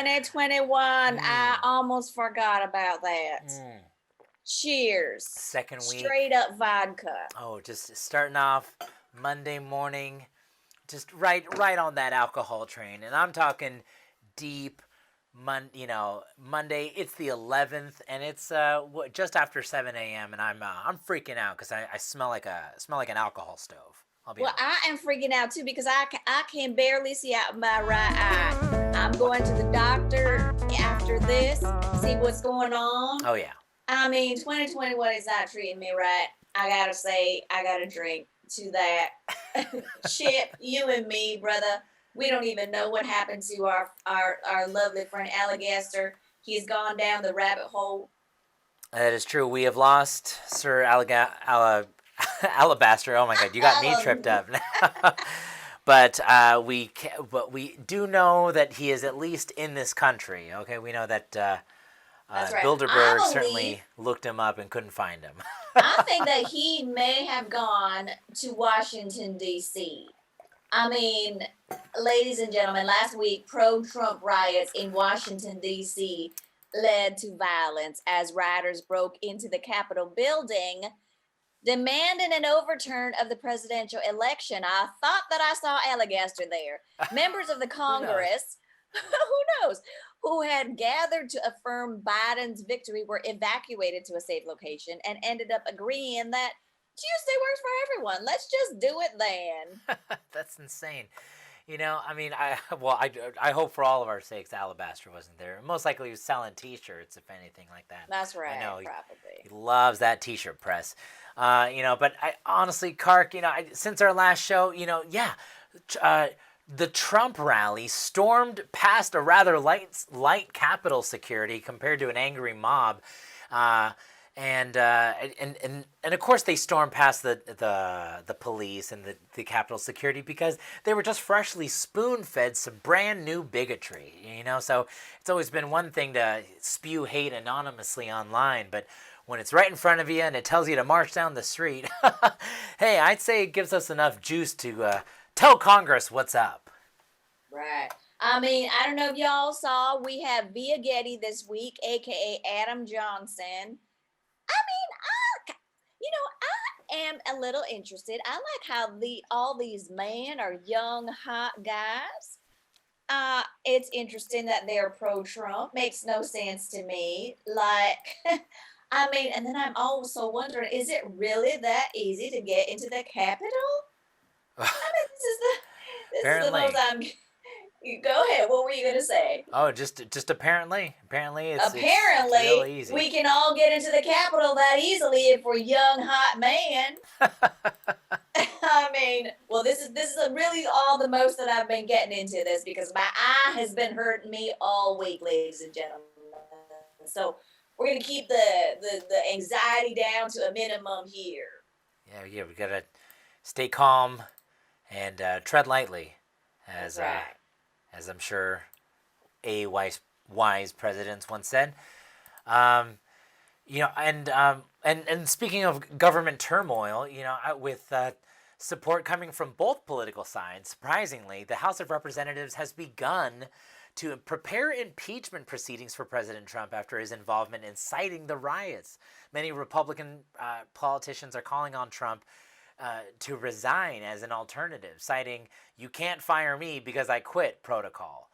2021. I almost forgot about that. Cheers. Second week. Straight up vodka. Oh, just starting off Monday morning, just right on that alcohol train, and I'm talking deep. Monday. It's the 11th, and it's just after 7 a.m. and I'm freaking out because I smell like an alcohol stove. Well, I am freaking out too because I can barely see out my right eye. I'm going to the doctor after this, see what's going on. Oh yeah. I mean, 2021 is not treating me right. I gotta say, I gotta drink to that. Chip, you and me, brother. We don't even know what happened to our lovely friend Alligaster. He's gone down the rabbit hole. That is true. We have lost Sir Alabaster. Oh my God, you got me tripped up. But we do know that he is at least in this country. Okay, we know that That's right. Bilderberg certainly looked him up and couldn't find him. I think that he may have gone to Washington, D.C. I mean, ladies and gentlemen, last week, pro-Trump riots in Washington, D.C. led to violence as rioters broke into the Capitol building, demanding an overturn of the presidential election. I thought that I saw Alligaster there. Members of the Congress, who knows, who had gathered to affirm Biden's victory were evacuated to a safe location and ended up agreeing that Tuesday works for everyone. Let's just do it then. That's insane. I mean, I hope for all of our sakes Alabaster wasn't there. Most likely he was selling T-shirts, if anything like that. That's right. I know probably. He loves that T-shirt press. But I honestly, Kark, since our last show, the Trump rally stormed past a rather light Capitol security compared to an angry mob. And of course they stormed past the police and the Capitol security because they were just freshly spoon-fed some brand new bigotry, So it's always been one thing to spew hate anonymously online, but when it's right in front of you and it tells you to march down the street, hey, I'd say it gives us enough juice to tell Congress what's up. Right. I mean, I don't know if y'all saw, we have Via Getty this week, aka Adam Johnson. I am a little interested. I like how all these men are young, hot guys. It's interesting that they're pro-Trump. Makes no sense to me. Like, I mean, and then I'm also wondering, is it really that easy to get into the Capitol? I mean, this is the most I'm. Go ahead. What were you gonna say? Oh, just apparently it's real easy. We can all get into the Capitol that easily if we're young, hot man. I mean, well, this is really all the most that I've been getting into this because my eye has been hurting me all week, ladies and gentlemen. So we're gonna keep the anxiety down to a minimum here. Yeah, we gotta stay calm and tread lightly, as I'm sure wise presidents once said. And speaking of government turmoil, with support coming from both political sides, surprisingly, the House of Representatives has begun to prepare impeachment proceedings for President Trump after his involvement in inciting the riots. Many Republican politicians are calling on Trump to resign as an alternative, citing "you can't fire me because I quit" protocol.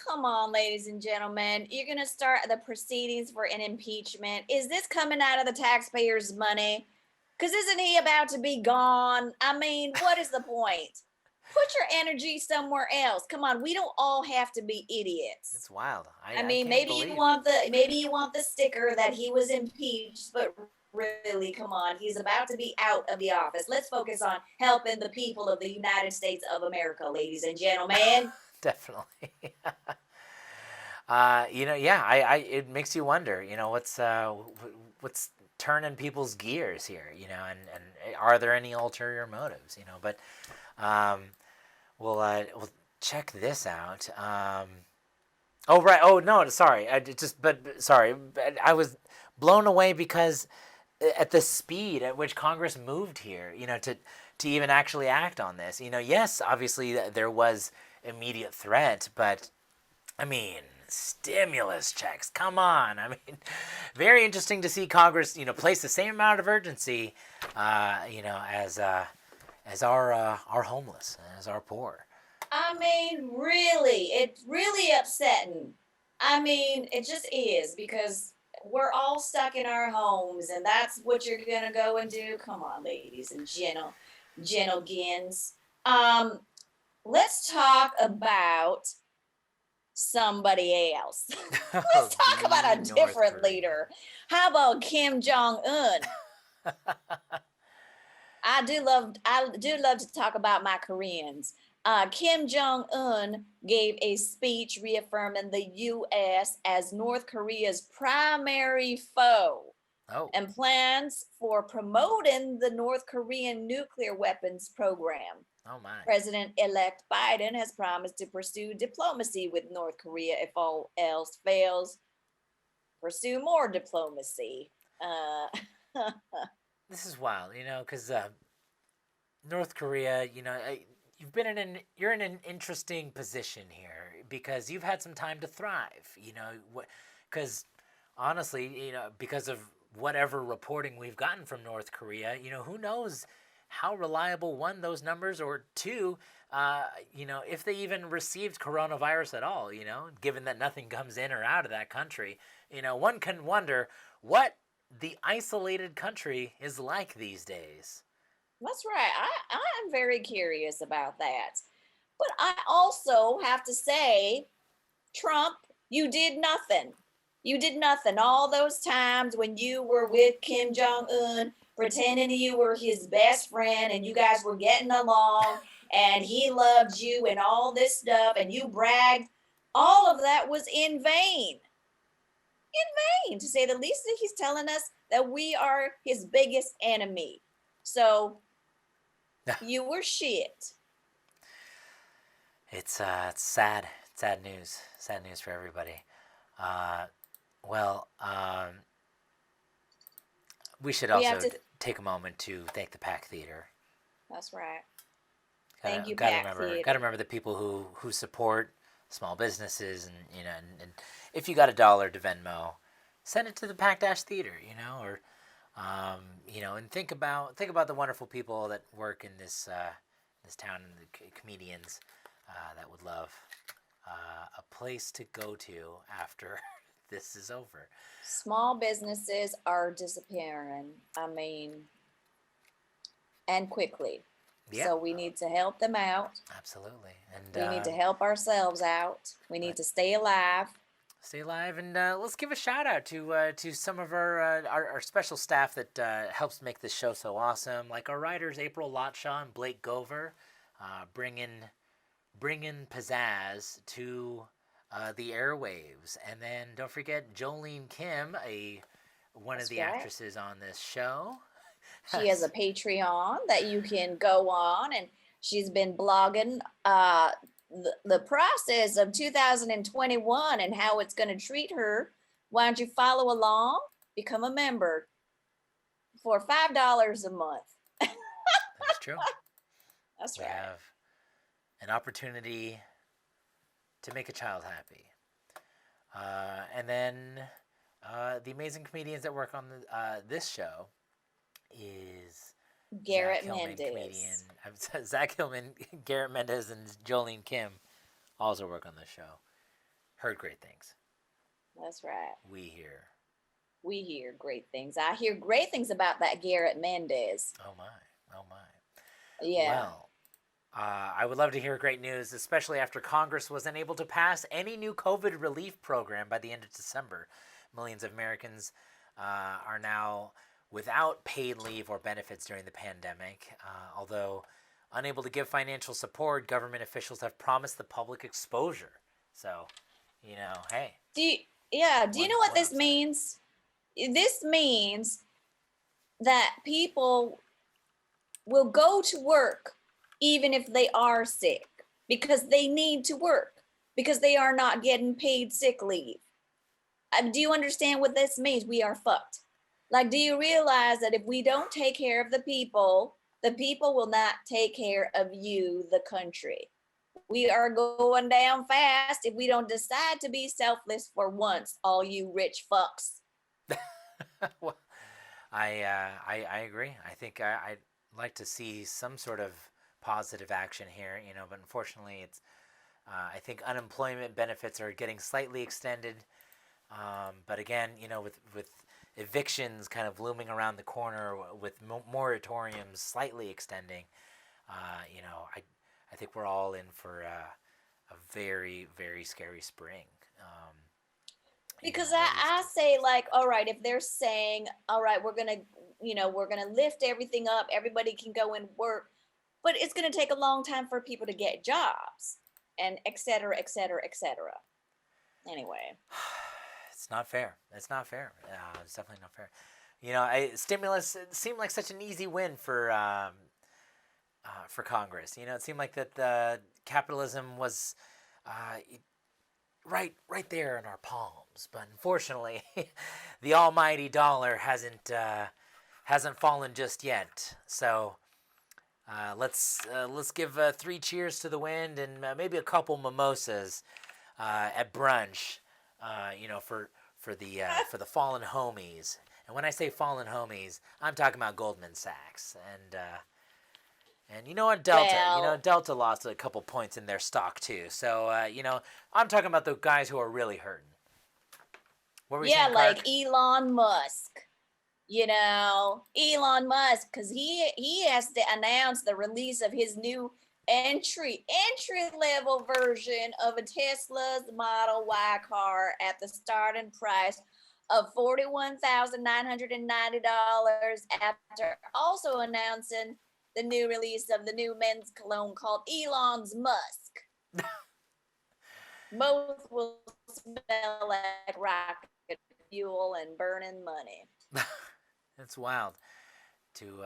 Come on, ladies and gentlemen. You're going to start the proceedings for an impeachment. Is this coming out of the taxpayers' money? Because isn't he about to be gone? I mean, what is the point? Put your energy somewhere else. Come on, we don't all have to be idiots. It's wild. Maybe you want the sticker that he was impeached, but really, come on, he's about to be out of the office. Let's focus on helping the people of the United States of America, ladies and gentlemen. Definitely. It makes you wonder, what's turning people's gears here, and are there any ulterior motives, but we'll check this out. Oh, right. Oh, no, sorry. I was blown away because at the speed at which Congress moved here, to even actually act on this. Yes, obviously there was immediate threat, but I mean, stimulus checks. Come on. I mean, very interesting to see Congress, place the same amount of urgency, as our homeless, as our poor. I mean, really, it's really upsetting. I mean, it just is because we're all stuck in our homes, and that's what you're gonna go and do. Come on, ladies and gentlegins. Um, let's talk about somebody else. Oh, Let's talk the about a North different Korea. leader. How about Kim Jong Un? I do love to talk about my Koreans. Kim Jong Un gave a speech reaffirming the U.S. as North Korea's primary foe Oh, and plans for promoting the North Korean nuclear weapons program. oh my. President elect Biden has promised to pursue diplomacy with North Korea if all else fails. Pursue more diplomacy. Uh, This is wild, because North Korea, you're in an interesting position here because you've had some time to thrive, because honestly, because of whatever reporting we've gotten from North Korea, who knows how reliable one those numbers or two, if they even received coronavirus at all, given that nothing comes in or out of that country, one can wonder what the isolated country is like these days. That's right. I'm very curious about that. But I also have to say, Trump, you did nothing. You did nothing. All those times when you were with Kim Jong Un, pretending you were his best friend and you guys were getting along and he loved you and all this stuff and you bragged, all of that was in vain. In vain, to say the least. That he's telling us that we are his biggest enemy. So you were shit. It's sad news for everybody. Uh, well, we should We have also to. take a moment to thank the Pack Theater. That's right. Thank Gotta you, gotta Pack remember Theater. gotta remember the people who support small businesses, and if you got $1 to Venmo, send it to the Pack Dash Theater, or and think about the wonderful people that work in this town and the comedians that would love a place to go to after this is over. Small businesses are disappearing. I mean, and quickly. Yeah, So we need to help them out. absolutely. And We need to help ourselves out. We need but to stay alive. stay alive, and let's give a shout out to some of our special staff that helps make this show so awesome, like our writers April Lotshaw and Blake Gover, bringing pizzazz to the airwaves, and then don't forget Jolene Kim, one of That's the right. actresses on this show. She has a Patreon that you can go on, and she's been blogging the process of 2021 and how it's going to treat her. Why don't you follow along? Become a member for $5 a month. That is true. That's We right. have an opportunity to make a child happy. And then the amazing comedians that work on this show is Zach Garrett Hillman, comedian. Mendez. Zach Hillman, Garrett Mendez, and Jolene Kim also work on this show. Heard great things. That's right. We hear. We hear great things. I hear great things about that Garrett Mendez. Oh my. Oh my. Yeah. Well, I would love to hear great news, especially after Congress was unable to pass any new COVID relief program by the end of December. Millions of Americans are now without paid leave or benefits during the pandemic. Although unable to give financial support, government officials have promised the public exposure. So, hey. Do you know what this upside. means? This means that people will go to work even if they are sick because they need to work because they are not getting paid sick leave. Do you understand what this means? We are fucked. Like, do you realize that if we don't take care of the people The people will not take care of you, the country. We are going down fast if we don't decide to be selfless for once, all you rich fucks. Well, I agree. I think I'd like to see some sort of positive action here, but unfortunately, I think unemployment benefits are getting slightly extended. But again, with evictions kind of looming around the corner, with moratoriums slightly extending, I think we're all in for a very, very scary spring. Because At least. I say, like, all right, if they're saying, all right, we're gonna lift everything up, everybody can go and work, but it's gonna take a long time for people to get jobs, and et cetera, et cetera, et cetera. Anyway. It's not fair. It's not fair. It's definitely not fair. Stimulus it seemed like such an easy win for Congress. It seemed like that the capitalism was uh, right there in our palms. But unfortunately, the almighty dollar hasn't fallen just yet. So let's give 3 cheers to the wind and maybe a couple mimosas at brunch. For the fallen homies. And when I say fallen homies, I'm talking about Goldman Sachs and you know what, Delta. Well, Delta lost a couple points in their stock too. So I'm talking about the guys who are really hurting. What were you yeah, saying, like Clark? Elon Musk. Elon Musk, because he has to announce the release of his new entry level version of a Tesla's Model Y car at the starting price of $41,990 after also announcing the new release of the new men's cologne called Elon's Musk. Both will smell like rocket fuel and burning money. It's wild to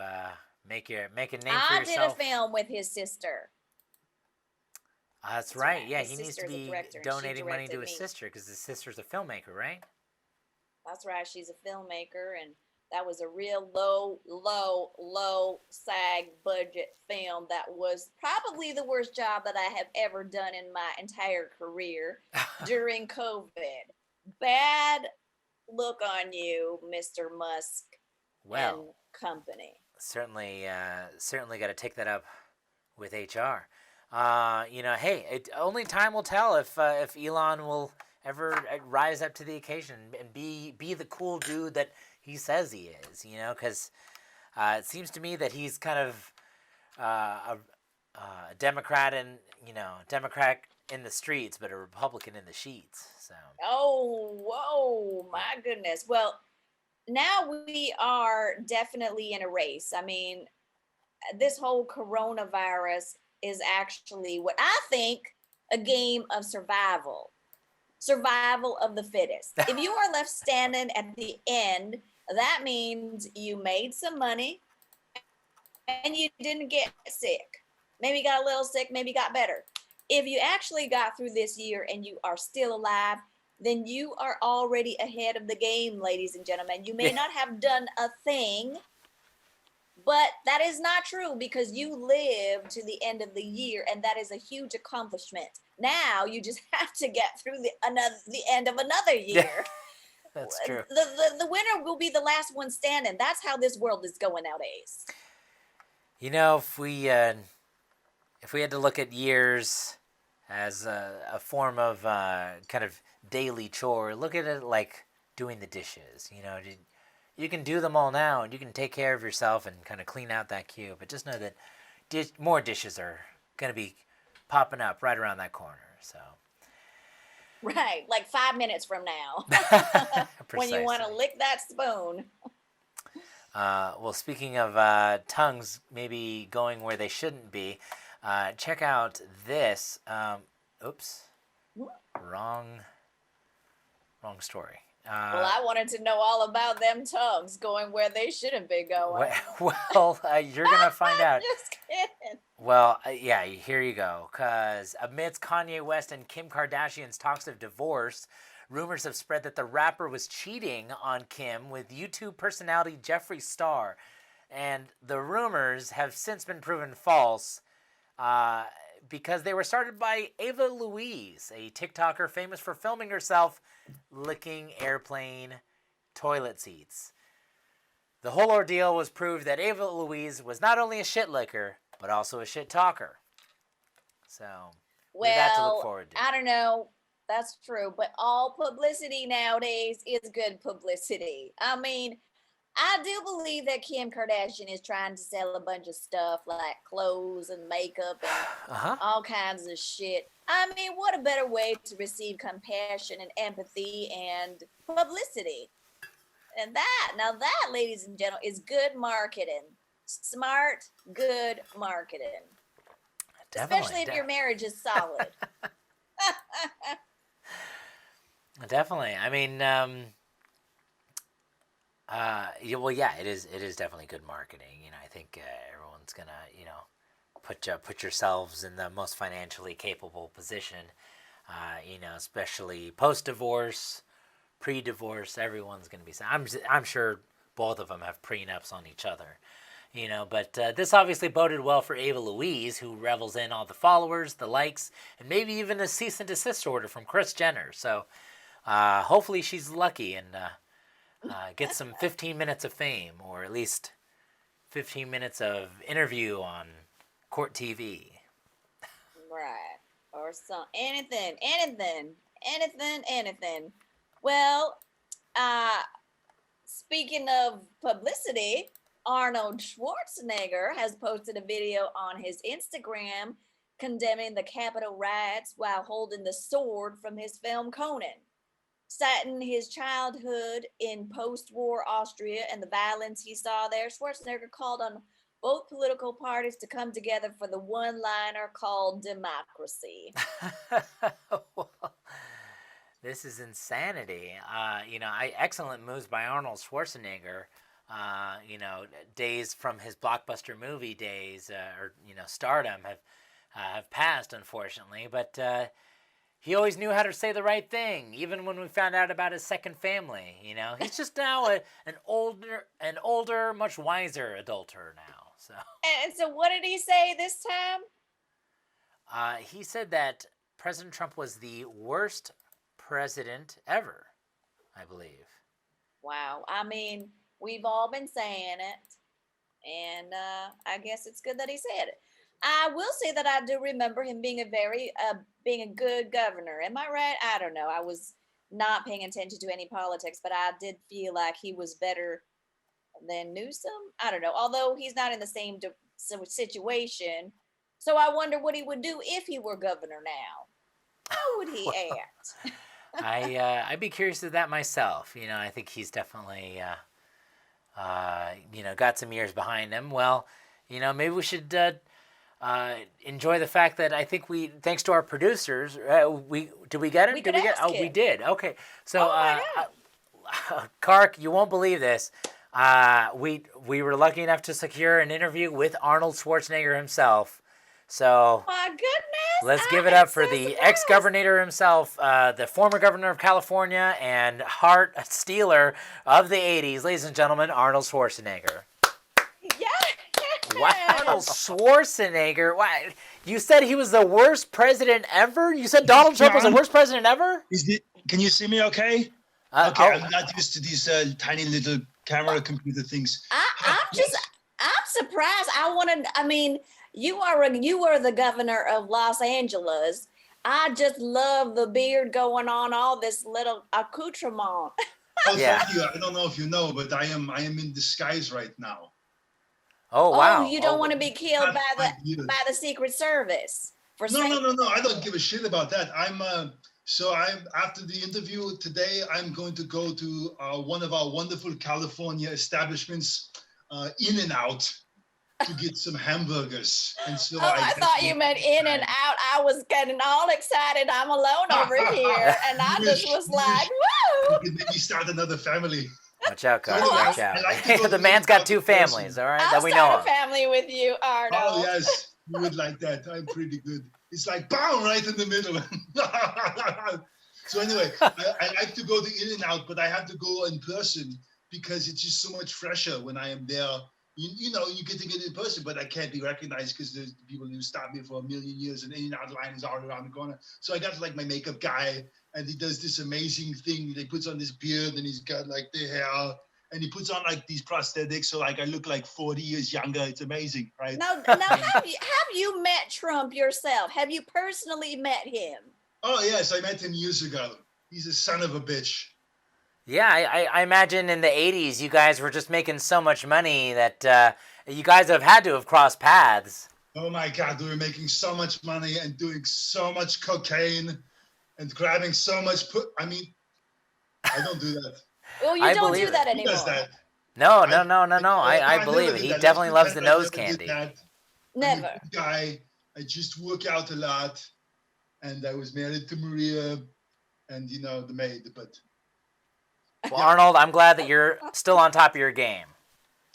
make a name for I did a yourself. film with his sister. That's That's right. right. Yeah, His he needs to sister is a be director, and she donating money to directed his me. sister because his sister's a filmmaker, right? That's right. She's a filmmaker, and that was a real low SAG budget film. That was probably the worst job that I have ever done in my entire career during COVID. Bad look on you, Mr. Musk and Well, company. certainly got to take that up with HR. Hey, only time will tell if Elon will ever rise up to the occasion and be the cool dude that he says he is. Because it seems to me that he's kind of a Democrat and Democrat in the streets, but a Republican in the sheets. So Oh, whoa, yeah. my goodness. Well, now we are definitely in a race. I mean, this whole coronavirus is actually what I think a game of survival of the fittest. If you are left standing at the end, that means you made some money and you didn't get sick. Maybe you got a little sick, maybe you got better. If you actually got through this year and you are still alive, then you are already ahead of the game, ladies and gentlemen. You may Yeah, not have done a thing, but that is not true because you lived to the end of the year, and that is a huge accomplishment. Now you just have to get through the end of another yeah, year. that's true. The winner will be the last one standing. That's how this world is going nowadays. If we had to look at years as a form of kind of daily chore, look at it like doing the dishes. You can do them all now, and you can take care of yourself and kind of clean out that queue. But just know that more dishes are gonna be popping up right around that corner. So Right, like 5 minutes from now, when you want precisely. to lick that spoon. Well, speaking of tongues maybe going where they shouldn't be, check out this. Oops, wrong, wrong story. Well, I wanted to know all about them tongues going where they shouldn't be going. Well, you're gonna find out. Just kidding. Well, yeah, here you go. Cause amidst Kanye West and Kim Kardashian's talks of divorce, rumors have spread that the rapper was cheating on Kim with YouTube personality Jeffree Star. And the rumors have since been proven false uh, because they were started by Ava Louise, a TikToker famous for filming herself licking airplane toilet seats. The whole ordeal was proved that Ava Louise was not only a shit licker, but also a shit talker. So, we have that to look Well, forward to. I don't know. That's true, but all publicity nowadays is good publicity. I mean, I do believe that Kim Kardashian is trying to sell a bunch of stuff like clothes and makeup and Uh-huh. all kinds of shit. I mean, what a better way to receive compassion and empathy and publicity? And that, ladies and gentlemen, is good marketing. Smart, good marketing. Definitely. Especially if your marriage is solid. Definitely. I mean, well, yeah, it is. It is definitely good marketing. I think everyone's gonna, put yourselves in the most financially capable position. Especially post divorce, pre divorce. Everyone's gonna be. I'm sure both of them have prenups on each other. But this obviously boded well for Ava Louise, who revels in all the followers, the likes, and maybe even a cease and desist order from Kris Jenner. So hopefully she's lucky and gets some 15 minutes of fame, or at least 15 minutes of interview on Court TV. Right. Or some anything. Well, uh speaking of publicity, Arnold Schwarzenegger has posted a video on his Instagram condemning the Capitol riots while holding the sword from his film Conan. Citing his childhood in post war Austria and the violence he saw there, Schwarzenegger called on both political parties to come together for the one liner called democracy. Well, this is insanity. Excellent moves by Arnold Schwarzenegger. Days from his blockbuster movie days, or stardom have passed, unfortunately. But he always knew how to say the right thing, even when we found out about his second family. He's just now an older, much wiser adulter now. So. And so, what did he say this time? He said that President Trump was the worst president ever, I believe. Wow. I mean, we've all been saying it, and I guess it's good that he said it. I will say that I do remember him being being a good governor. Am I right? I don't know. I was not paying attention to any politics, but I did feel like he was better than Newsom. I don't know. Although he's not in the same situation, so I wonder what he would do if he were governor now. How would he act? I'd be curious of that myself. I think he's definitely got some years behind him. Well, maybe we should enjoy the fact that I think thanks to our producers, did we get him? Did we get? Oh, we did. Okay, so Oh Kark, you won't believe this. We were lucky enough to secure an interview with Arnold Schwarzenegger himself. So my goodness! let's give it up for the ex-governor himself, the former governor of California and heart stealer of the 80s, ladies and gentlemen, Arnold Schwarzenegger. Yeah. Wow, Arnold Schwarzenegger. Wow. You said he was the worst president ever? You said Donald Trump was the worst president ever? Can you see me okay? Okay, I'm not used to these tiny little camera computer things. I'm surprised. I mean, you were the governor of Los Angeles. I just love the beard going on, all this little accoutrement. Oh, Yeah. thank you. I don't know if you know, but I am in disguise right now. Oh, wow. Oh, you don't want to be killed by the Secret Service for No. I don't give a shit about that. I'm after the interview today, I'm going to go to one of our wonderful California establishments, In-N-Out, to get some hamburgers. And so I thought you meant in and out. I was getting all excited. I'm alone over here, and I just was like, "Woo!" You could maybe start another family. Watch out, Carl. Anyway, Watch out. I like to go The to man's got two person. families, all right, I'll that we know start a of. family with you, Arnold. Oh yes, you would like that. I'm pretty good. It's like bam, right in the middle. So anyway, I like to go to In-N-Out, but I have to go in person because it's just so much fresher when I am there You get to get in person, but I can't be recognized because there's people who stopped me for a million years, and in and out line is all around the corner. So I got like my makeup guy, and he does this amazing thing. He puts on this beard, and he's got like the hair, and he puts on like these prosthetics, so like I look like 40 years younger. It's amazing, right? Now, have you met Trump yourself? Have you personally met him? Oh yes, I met him years ago. He's a son of a bitch. Yeah, I imagine in the 80s you guys were just making so much money that you guys have had to have crossed paths. Oh my God, we were making so much money and doing so much cocaine and grabbing so much I don't do that. Well, you I don't believe do that it. Who anymore. does that? No. I never believe it. did He that. definitely Let's loves the pretend I nose never did candy. that. Never. I'm a good guy. I just work out a lot, and I was married to Maria, and the maid. But Well, yeah. Arnold, I'm glad that you're still on top of your game.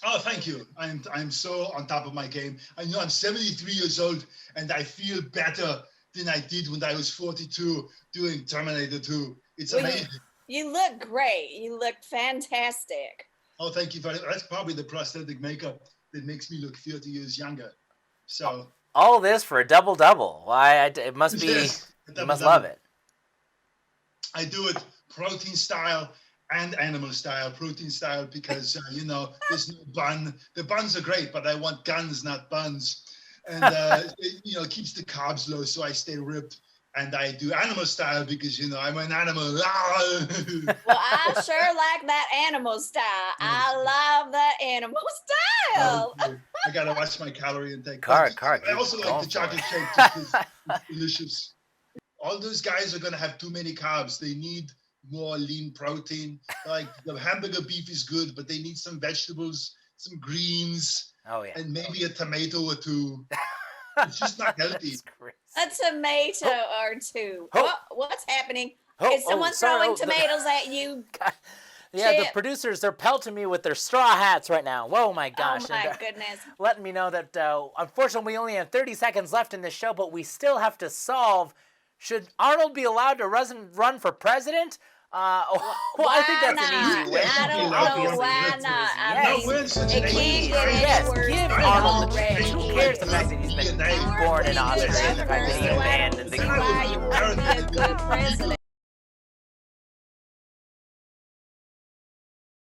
Oh, thank you. I'm so on top of my game. I know I'm 73 years old, and I feel better than I did when I was 42 doing Terminator 2. It's Well, amazing. You look great. You look fantastic. Oh, thank you very much. That's probably the prosthetic makeup that makes me look 30 years younger. So All this for a double-double. Why? It must be. yes, You must love it. I do it protein style and animal style. Protein style because there's no bun. The buns are great, but I want guns, not buns. And it keeps the carbs low, so I stay ripped. And I do animal style because I'm an animal. Well, I sure like that animal style. I love that animal style. I gotta watch my calorie intake. Cart, I also like the chocolate shake because it's delicious. All those guys are gonna have too many carbs. They need more lean protein. Like the hamburger beef is good, but they need some vegetables, some greens, Oh yeah. and maybe a tomato or two. It's just not healthy. A tomato or two. Oh. What's happening? Oh, Is someone sorry. throwing tomatoes at you? Yeah, the Chip. producers, they're pelting me with their straw hats right now. Whoa, my gosh. Oh my And, goodness. letting me know that, unfortunately, we only have 30 seconds left in this show, but we still have to solve, should Arnold be allowed to run for president? Well, I think that's an easy win. I don't Obviously. know why not. Yes. I mean, Win such it an can't easy get any Yes, worse give than Arnold the already. chance. Who cares the fact that he's been born in Austria and the fact that he abandoned the Why you want to be a good president?